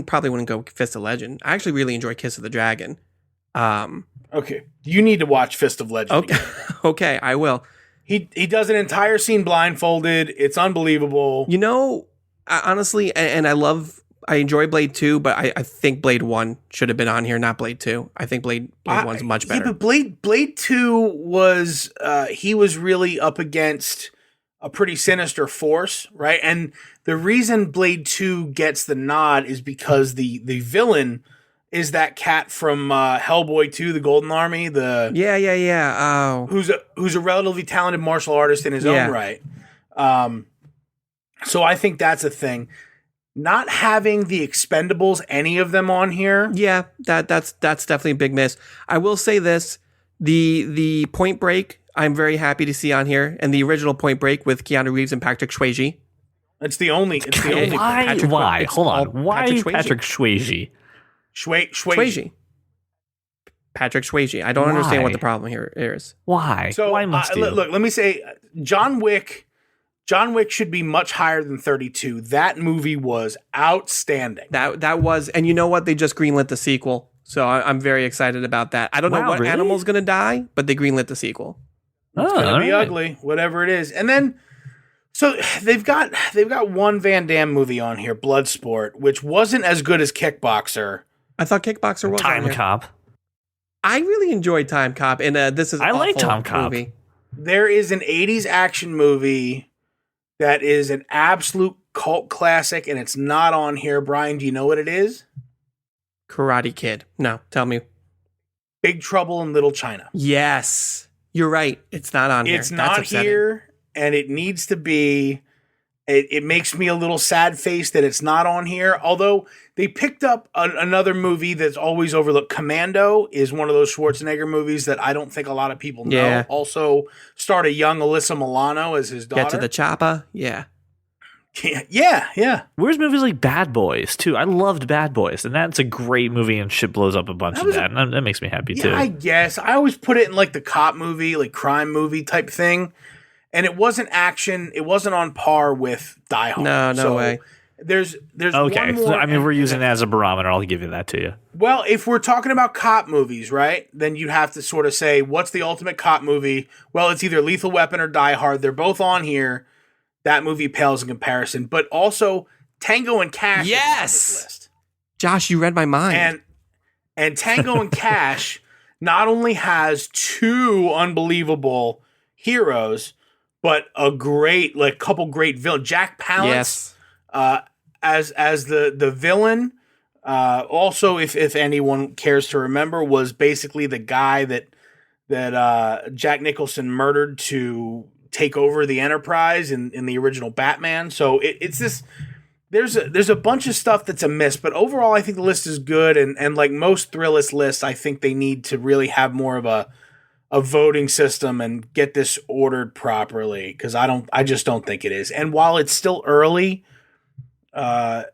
probably wouldn't go Fist of Legend. I actually really enjoy Kiss of the Dragon. Okay, you need to watch Fist of Legend. Okay, again. okay, I will. He does an entire scene blindfolded. It's unbelievable. Honestly, and I enjoy Blade 2, but I think Blade 1 should have been on here, not Blade 2. I think Blade 1's much better. Yeah, but Blade 2 was he was really up against a pretty sinister force, right? And the reason Blade 2 gets the nod is because the villain is that cat from Hellboy 2, The Golden Army, Yeah. Oh. who's a relatively talented martial artist in his own right. So I think that's a thing. Not having the Expendables, any of them on here. Yeah, that's definitely a big miss. I will say this, the Point Break, I'm very happy to see on here, and the original Point Break with Keanu Reeves and Patrick Swayze. It's the only. Why? Hold on. Why Patrick Swayze? Swayze. Patrick Swayze. I don't understand what the problem here is. Why? So why must you? Look, let me say, John Wick should be much higher than 32. That movie was outstanding. That was, and you know what? They just greenlit the sequel, so I'm very excited about that. I don't know what animal's going to die, but they greenlit the sequel. It's gonna be ugly, whatever it is. And then, so they've got one Van Damme movie on here, Bloodsport, which wasn't as good as Kickboxer. I thought Kickboxer was Time on here. Cop. I really enjoyed Time Cop, and this is I like awful Time Cop. movie. There is an 80s action movie that is an absolute cult classic, and it's not on here. Brian, do you know what it is? Karate Kid. No, tell me. Big Trouble in Little China. Yes, you're right. It's not on here. It's That's not upsetting. here, and it needs to be. It makes me a little sad face that it's not on here. Although they picked up another movie that's always overlooked. Commando is one of those Schwarzenegger movies that I don't think a lot of people know. Yeah. Also starred a young Alyssa Milano as his daughter. Get to the chopper. Yeah. Yeah. Where's movies like Bad Boys too? I loved Bad Boys, and that's a great movie, and shit blows up a bunch of that, and that makes me happy too. Yeah, I guess. I always put it in like the cop movie, like crime movie type thing. And it wasn't action. It wasn't on par with Die Hard. No way. There's Okay, one more, so, I mean, we're using it as a barometer. I'll give you that to you. Well, if we're talking about cop movies, right, then you have to sort of say, what's the ultimate cop movie? Well, it's either Lethal Weapon or Die Hard. They're both on here. That movie pales in comparison. But also, Tango and Cash is on this list. Josh, you read my mind. And Tango and Cash not only has two unbelievable heroes, but a great, couple great villains. Jack Palance, Yes. as the villain, Also, if anyone cares to remember, was basically the guy that Jack Nicholson murdered to take over the Enterprise in the original Batman. So it's this. There's a bunch of stuff that's a miss, but overall, I think the list is good. And like most Thrillist lists, I think they need to really have more of a voting system and get this ordered properly, because I just don't think it is. And while it's still early, Mad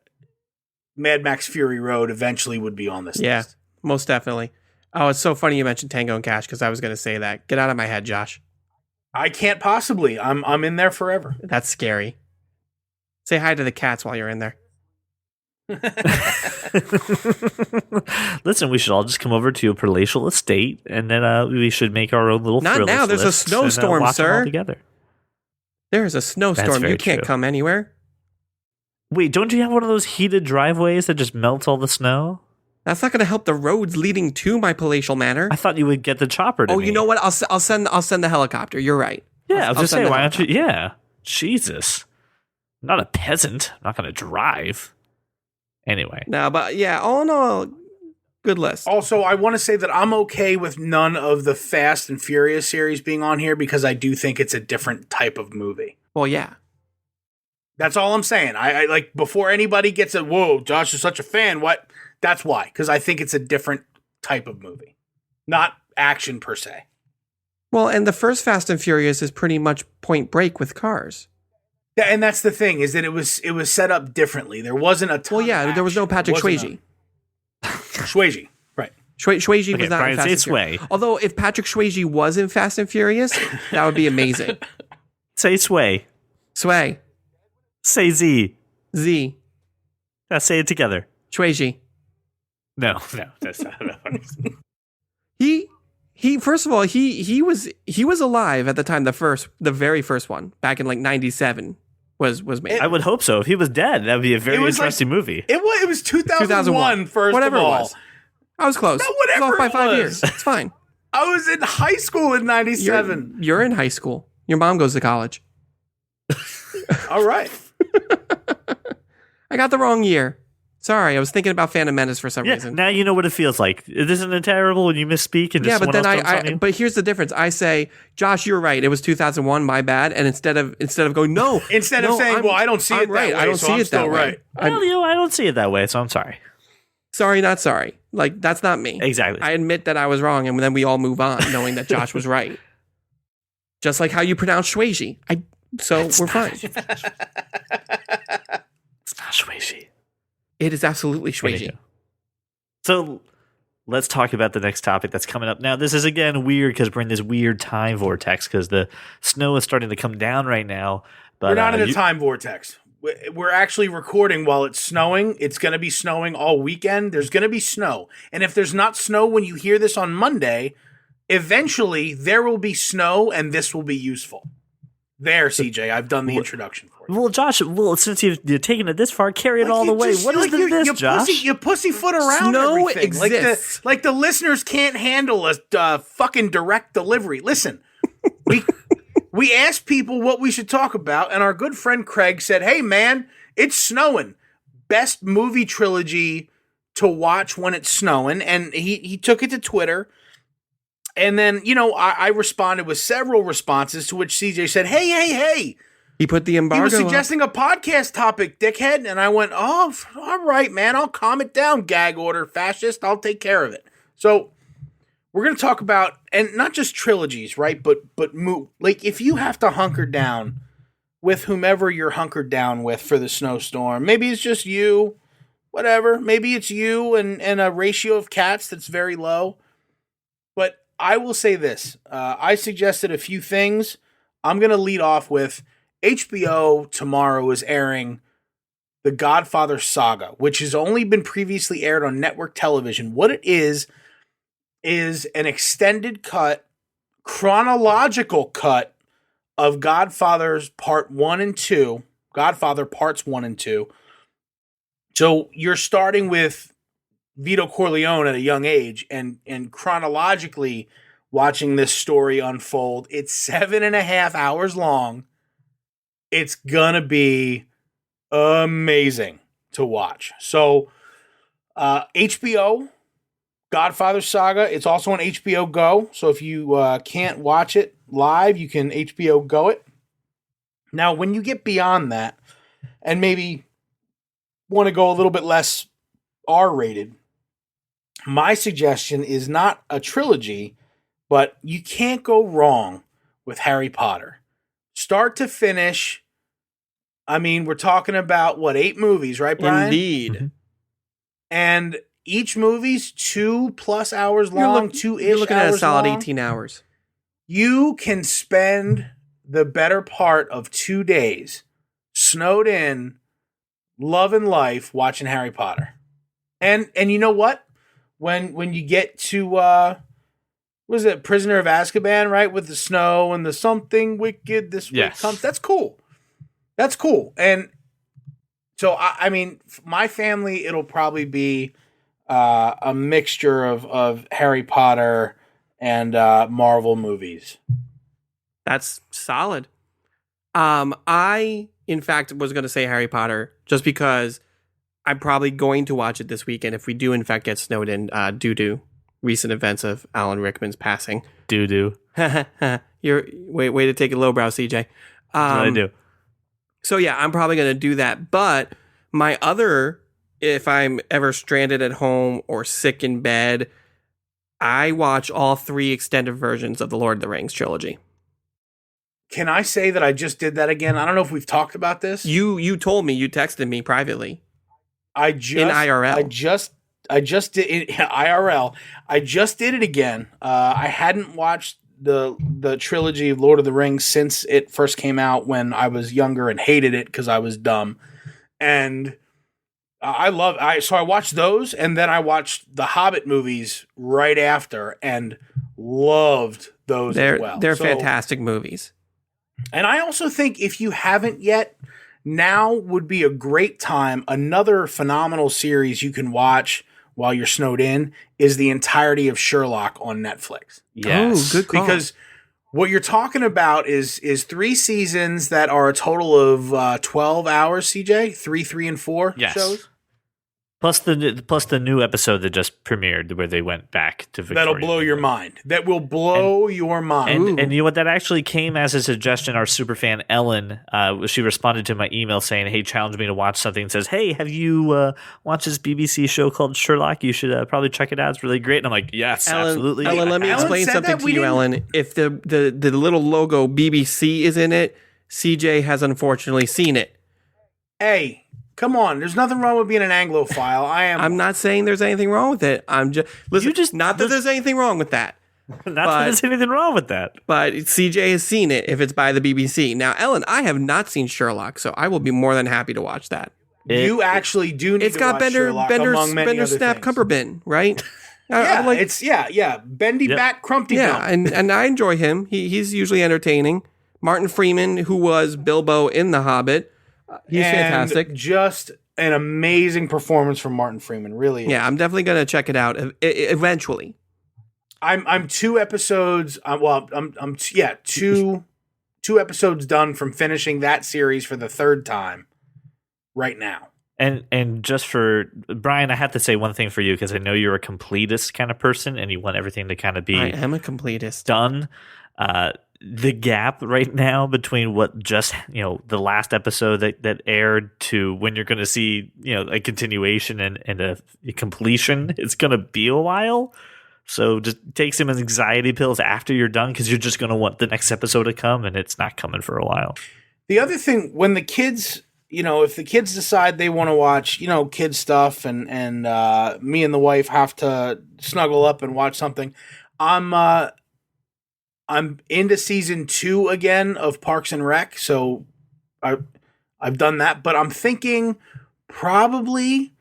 Max Fury Road eventually would be on this Yeah, list. most definitely. Oh, it's so funny you mentioned Tango and Cash, because I was going to say that. Get out of my head, Josh. I can't possibly. I'm in there forever. That's scary. Say hi to the cats while you're in there. Listen, we should all just come over to a palatial estate, and then we should make our own little. Not now, there's a lists and, snowstorm, watch them all sir. together. There is a snowstorm. very You can't true. come anywhere. Wait, don't you have one of those heated driveways that just melts all the snow? That's not going to help the roads leading to my palatial manor. I thought you would get the chopper. Oh, you know what? I'll send the helicopter. You're right. Yeah, I was I'll just send saying, the why don't you? helicopter. Yeah, Jesus, I'm not a peasant. I'm not going to drive. Anyway, No, but yeah, all in all, good list. Also, I want to say that I'm okay with none of the Fast and Furious series being on here, because I do think it's a different type of movie. Well, yeah. That's all I'm saying. I like, before anybody gets it, whoa, Josh is such a fan. What? That's why, because I think it's a different type of movie, not action per se. Well, and the first Fast and Furious is pretty much Point Break with cars. Yeah, and that's the thing, is that it was set up differently. There wasn't a ton. Well, yeah, of there was no action. Patrick It wasn't Swayze. Swayze, right? Swayze Okay, was not Brian, in Fast say and Furious. sway. Although, if Patrick Swayze was in Fast and Furious, that would be amazing. say sway, Sway. say Z. Z. Now say it together. Swayze. No, that's not. He first of all, he was alive at the time the very first one, back in like 97 was made. I would hope so. If he was dead, that would be a very It was like- interesting movie. It was 2001. First Whatever of it all, was. I was close. No, I was whatever off by it 5 was. years. It's fine. I was in high school in You're, '97. you're in high school. Your mom goes to college. All right. I got the wrong year. Sorry, I was thinking about Phantom Menace for some Yeah, reason. now you know what it feels like. Isn't it terrible when you misspeak and just Yeah, but someone then else jumps on you? but here's the difference. I say, Josh, you're right. It was 2001. My bad. And instead of going, no, Instead of no, saying, well, I don't see I'm it that right. way, I don't so see I'm it that still way. right. I'm Well, I don't see it that way, so I'm sorry. sorry, not sorry. Like, that's not me. Exactly. I admit that I was wrong, and then we all move on, knowing that Josh was right. Just like how you pronounce Swayze. We're fine. It's not Swayze. It is absolutely Swayze. Anywho. So let's talk about the next topic that's coming up. Now, this is again weird because we're in this weird time vortex because the snow is starting to come down right now. But We're not in a time vortex. We're actually recording while it's snowing. It's going to be snowing all weekend. There's going to be snow. And if there's not snow when you hear this on Monday, eventually there will be snow and this will be useful. There, CJ, I've done the introduction for you. Well, Josh, since you're taking it this far, carry it all the way. What is this, Josh? You pussyfoot around Snow everything. exists. Like the listeners can't handle a fucking direct delivery. Listen, we asked people what we should talk about, and our good friend Craig said, "Hey, man, it's snowing. Best movie trilogy to watch when it's snowing." And he took it to Twitter. And then, I responded with several responses, to which CJ said, hey. He put the He embargo was up. suggesting a podcast topic, dickhead. And I went, oh, all right, man. I'll calm it down, gag order, fascist. I'll take care of it. So we're going to talk about, and not just trilogies, right? But like, if you have to hunker down with whomever you're hunkered down with for the snowstorm, maybe it's just you, whatever. Maybe it's you and a ratio of cats that's very low. But I will say this. I suggested a few things. I'm going to lead off with HBO tomorrow is airing The Godfather Saga, which has only been previously aired on network television. What it is an extended cut, chronological cut of Godfather's Part 1 and 2, Godfather Parts 1 and 2. So you're starting with Vito Corleone at a young age and chronologically watching this story unfold. It's 7.5 hours long. It's gonna be amazing to watch. So HBO, Godfather Saga. It's also on HBO Go. So if you can't watch it live, you can HBO Go it. Now, when you get beyond that and maybe want to go a little bit less R-rated, my suggestion is not a trilogy, but you can't go wrong with Harry Potter. Start to finish. I mean, we're talking about, 8 movies, right, Brian? Indeed. Mhm. And each movie's 2+ hours long, 2-ish You're looking at a hours solid long. 18 hours. You can spend the better part of 2 days snowed in, loving life, watching Harry Potter. And you know what? When you get to what was it, Prisoner of Azkaban, right? With the snow and the something wicked this way Yes. comes. That's cool. That's cool. And so I mean, my family, it'll probably be a mixture of Harry Potter and Marvel movies. That's solid. I, in fact, was going to say Harry Potter just because I'm probably going to watch it this weekend if we do, in fact, get snowed in due to recent events of Alan Rickman's passing. Doo-doo. You're way to take it lowbrow, CJ. That's what I do. So yeah, I'm probably going to do that. But my other, if I'm ever stranded at home or sick in bed, I watch all 3 extended versions of the Lord of the Rings trilogy. Can I say that I just did that again? I don't know if we've talked about this. You told me, you texted me privately. I just In IRL. I just did in IRL. I just did it again. I hadn't watched the trilogy of Lord of the Rings since it first came out when I was younger and hated it because I was dumb. And so I watched those, and then I watched the Hobbit movies right after and loved those as well. They're So- fantastic movies. And I also think if you haven't yet, now would be a great time. Another phenomenal series you can watch while you're snowed in is the entirety of Sherlock on Netflix. Yes. Oh, good call. Because what you're talking about is 3 seasons that are a total of 12 hours, CJ? 3 and 4 Yes. shows? Plus the new episode that just premiered where they went back to Victoria. That'll blow your mind. That will blow your mind. And you know what? That actually came as a suggestion. Our superfan Ellen, she responded to my email saying, "Hey, challenge me to watch something." And says, "Hey, have you watched this BBC show called Sherlock? You should probably check it out. It's really great." And I'm like, "Yes, absolutely." Ellen, let me Ellen explain said something that to we you, didn't- Ellen. If the little logo BBC is in it, CJ has unfortunately seen it. Hey, come on. There's nothing wrong with being an Anglophile. I'm not saying there's anything wrong with it. I'm just listen. Not that there's anything wrong with that, Not that there's anything wrong with that. but CJ has seen it if it's by the BBC. Now, Ellen, I have not seen Sherlock, so I will be more than happy to watch that. You actually do need It's to got watch Bender Sherlock among many Bender other Snap things. Cumberbin, right? Yeah, Bendy Yep. back Crumpty Yeah, Dump. and I enjoy him. He's usually entertaining. Martin Freeman, who was Bilbo in The Hobbit, he's And fantastic. Just an amazing performance from Martin Freeman, really. Is. Yeah, I'm definitely gonna check it out eventually. I'm 2 episodes. Two episodes done from finishing that series for the 3rd time right now. And just for Brian, I have to say one thing for you because I know you're a completist kind of person and you want everything to kind of be I am a completist. done. The gap right now between what just the last episode that aired to when you're going to see a continuation and a completion, it's going to be a while. So just take some anxiety pills after you're done because you're just going to want the next episode to come and it's not coming for a while. The other thing, when the kids, if the kids decide they want to watch, kid stuff and me and the wife have to snuggle up and watch something, I'm into season 2 again of Parks and Rec, so I've done that. But I'm thinking probably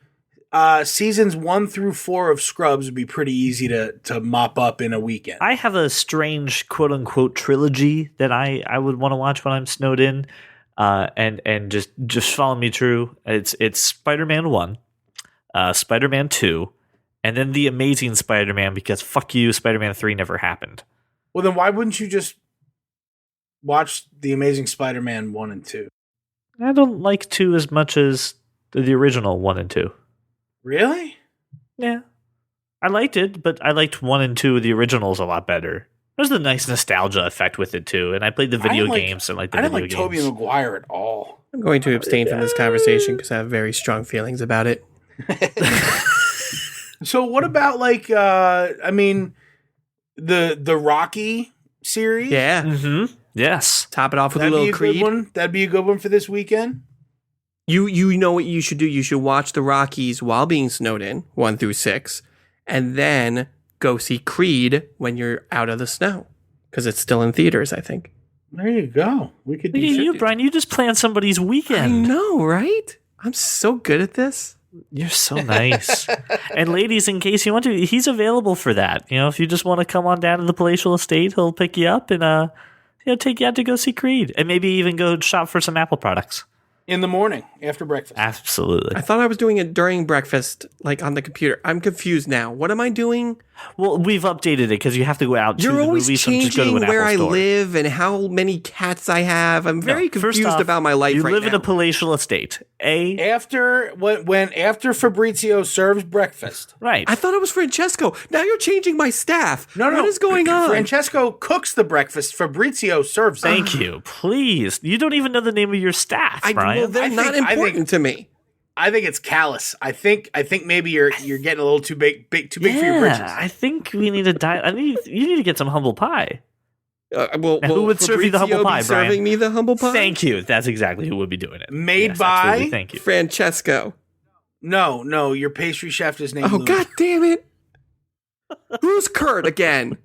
seasons 1 through 4 of Scrubs would be pretty easy to mop up in a weekend. I have a strange quote unquote trilogy that I would want to watch when I'm snowed in, and just follow me true. It's Spider-Man 1, Spider-Man 2, and then The Amazing Spider-Man because fuck you, Spider-Man 3 never happened. Well, then why wouldn't you just watch The Amazing Spider-Man 1 and 2? I don't like 2 as much as the original 1 and 2. Really? Yeah. I liked it, but I liked 1 and 2 of the originals a lot better. There's a nice nostalgia effect with it too, and I played the video games and like the I video didn't like games. Tobey Maguire at all. I'm going to abstain from this conversation because I have very strong feelings about it. So what about like I mean the Rocky series? Yeah. Mm-hmm. Yes. Top it off with a That'd be little a Creed. good one. That'd be a good one for this weekend. You know what you should do? You should watch the Rockies while being snowed in, 1 through 6, and then go see Creed when you're out of the snow. Because it's still in theaters, I think. There you go. We could do Look at you, shit. Brian. You just planned somebody's I weekend. know, right? I'm so good at this. You're so nice. And ladies, in case you want to, he's available for that. You know, if you just want to come on down to the palatial estate, he'll pick you up and take you out to go see Creed, and maybe even go shop for some Apple products. In the morning after breakfast. Absolutely. I thought I was doing it during breakfast, like on the computer. I'm confused now. What am I doing? Well, we've updated it because you have to go out to You're the always movies, so just go to changing an where Apple I store. live and how many cats I have. I'm very No, first confused off, about my life you right live in now. a palatial estate. After after Fabrizio serves breakfast. Right. I thought it was Francesco. Now you're changing my staff. No. What is going on? Francesco cooks the breakfast. Fabrizio serves it. Thank you. Please. You don't even know the name of your staff, Brian. Well, they're I not think- important to me. I think it's callous. I think maybe you're getting a little too big for your britches. I think we need to you need to get some humble pie. Well, Now, who would serve you the humble Fabrizio pie, be Brian? serving me the humble pie? Thank you. That's exactly who would be doing it. Made Yes, by- absolutely. Thank you. Francesco. No, your pastry chef is named Oh, Louis. God damn it. Who's Kurt again?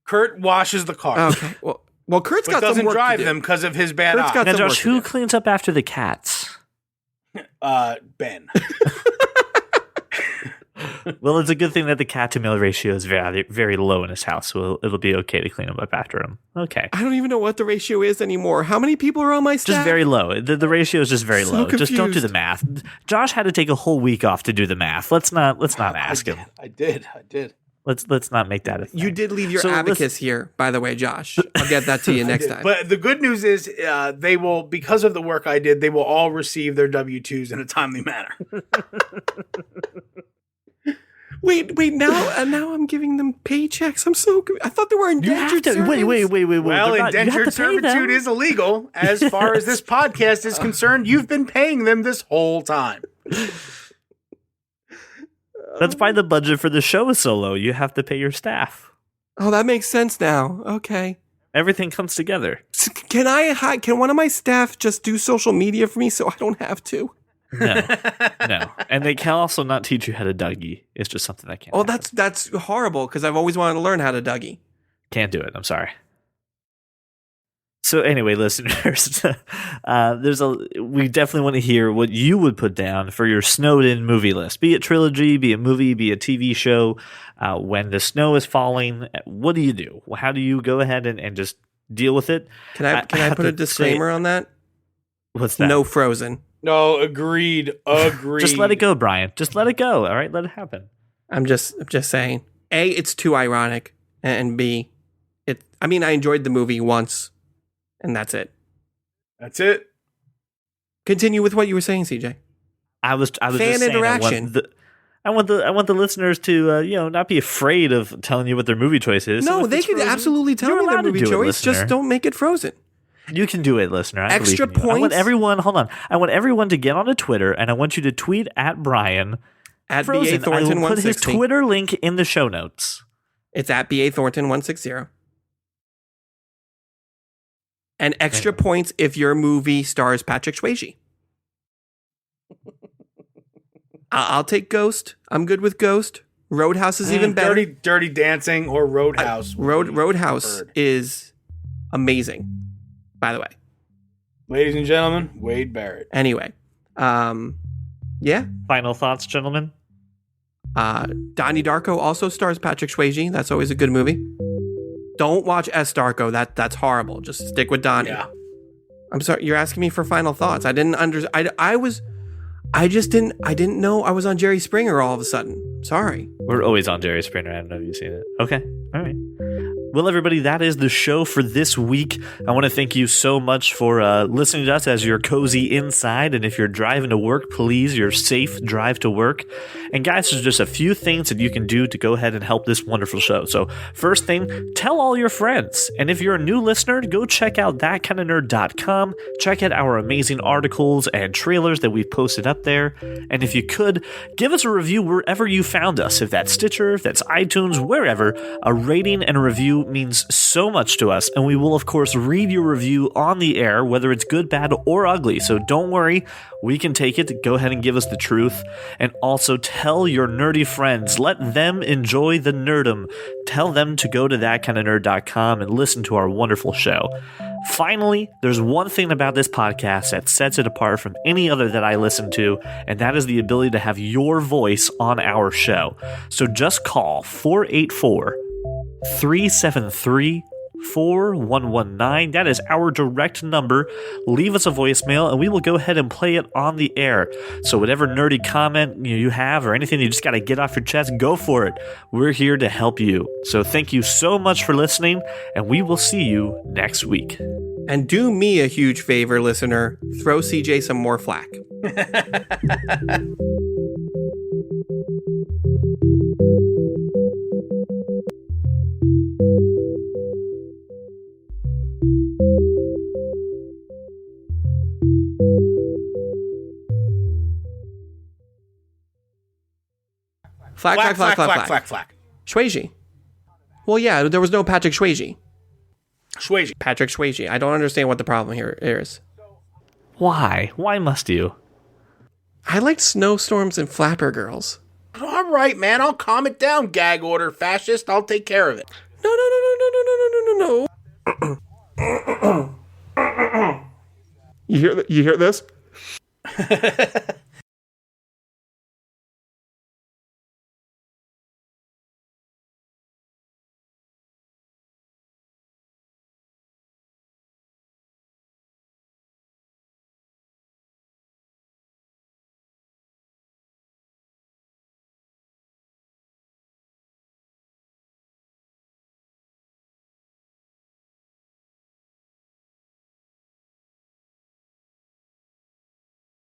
Kurt washes the car. Okay. Well, Kurt's But got some doesn't work drive to do. them because of his bad Kurt's eye. got Now, some work Josh, to who do. cleans up after the cats? Ben. Well, it's a good thing that the cat to meal ratio is very, very low in his house, so it'll be okay to clean him up after him. Okay. I don't even know what the ratio is anymore. How many people are on my staff? Just very low. The ratio is just very So low. Just don't do confused. the math. Josh had to take a whole week off to do the math. Let's not ask him. I did. Let's not make that a thing. You did leave your So abacus here, by the way, Josh. I'll get that to you next time. But the good news is they will, because of the work I did, they will all receive their W-2s in a timely manner. Wait, now I'm giving them paychecks. I'm so good. I thought they were You have indentured to servants. wait. Well, They're not- you have indentured to pay them. servitude is illegal. As far as this podcast is concerned, you've been paying them this whole time. That's why the budget for the show is so low. You have to pay your staff. Oh, that makes sense now. Okay. Everything comes together. Can one of my staff just do social media for me so I don't have to? No, no, and they can also not teach you how to Dougie. It's just something that can't. Oh, happen. that's horrible because I've always wanted to learn how to Dougie. Can't do it. I'm sorry. So anyway, listeners, we definitely want to hear what you would put down for your snowed-in movie list. Be it trilogy, be it movie, be it TV show. When the snow is falling, what do you do? How do you go ahead and just deal with it? Can I have put a to disclaimer on that? What's that? No Frozen. No, agreed. Just let it go, Brian. Just let it go. All right, let it happen. I'm just saying. A, it's too ironic, and B, I enjoyed the movie once, and that's it. That's it. Continue with what you were saying, CJ. I was Fan just saying, interaction. I want the listeners to not be afraid of telling you what their movie choice is. So No, if they it's could Frozen, absolutely tell you're me their allowed to movie do it, choice. Just listener. don't make it Frozen. You can do it, listener. I Extra believe in you. I want points? everyone. Hold on. I want everyone to get onto Twitter, and I want you to tweet at Brian At Frozen. BA I Thornton will put his 160. Twitter link in the show notes. It's at BA Thornton 160. And extra points if your movie stars Patrick Swayze. I'll take Ghost. I'm good with Ghost. Roadhouse is even better. Dirty Dancing or Roadhouse. Roadhouse preferred. is amazing, by the way. Ladies and gentlemen, Wade Barrett. Anyway, yeah. Final thoughts, gentlemen. Donnie Darko also stars Patrick Swayze. That's always a good movie. Don't watch S. Darko. That's horrible. Just stick with Donnie. Yeah. I'm sorry. You're asking me for final thoughts. I didn't understand. I didn't know I was on Jerry Springer all of a sudden. Sorry. We're always on Jerry Springer. I don't know if you've seen it. Okay. All right. Well, everybody, that is the show for this week. I want to thank you so much for listening to us as you're cozy inside. And if you're driving to work, please, your safe drive to work. And guys, there's just a few things that you can do to go ahead and help this wonderful show. So first thing, tell all your friends. And if you're a new listener, go check out thatkindofnerd.com. Check out our amazing articles and trailers that we've posted up there. And if you could, give us a review wherever you found us. If that's Stitcher, if that's iTunes, wherever, a rating and a review means so much to us, and we will of course read your review on the air, whether it's good, bad, or ugly. So don't worry, we can take it. Go ahead and give us the truth. And also tell your nerdy friends. Let them enjoy the nerdum. Tell them to go to thatkindofnerd.com and listen to our wonderful show. Finally, there's one thing about this podcast that sets it apart from any other that I listen to, and that is the ability to have your voice on our show. So just call 484-373-4119. That is our direct number. Leave us a voicemail and we will go ahead and play it on the air. So whatever nerdy comment you have or anything you just got to get off your chest, go for it. We're here to help you. So thank you so much for listening, and we will see you next week. And do me a huge favor, listener. Throw CJ some more flack. Flack. Swayze. Well, yeah, there was no Patrick Swayze. Patrick Swayze. I don't understand what the problem here is. Why? Why must you? I liked Snowstorms and Flapper Girls. All right, man, I'll calm it down, gag order fascist. I'll take care of it. No. You hear this?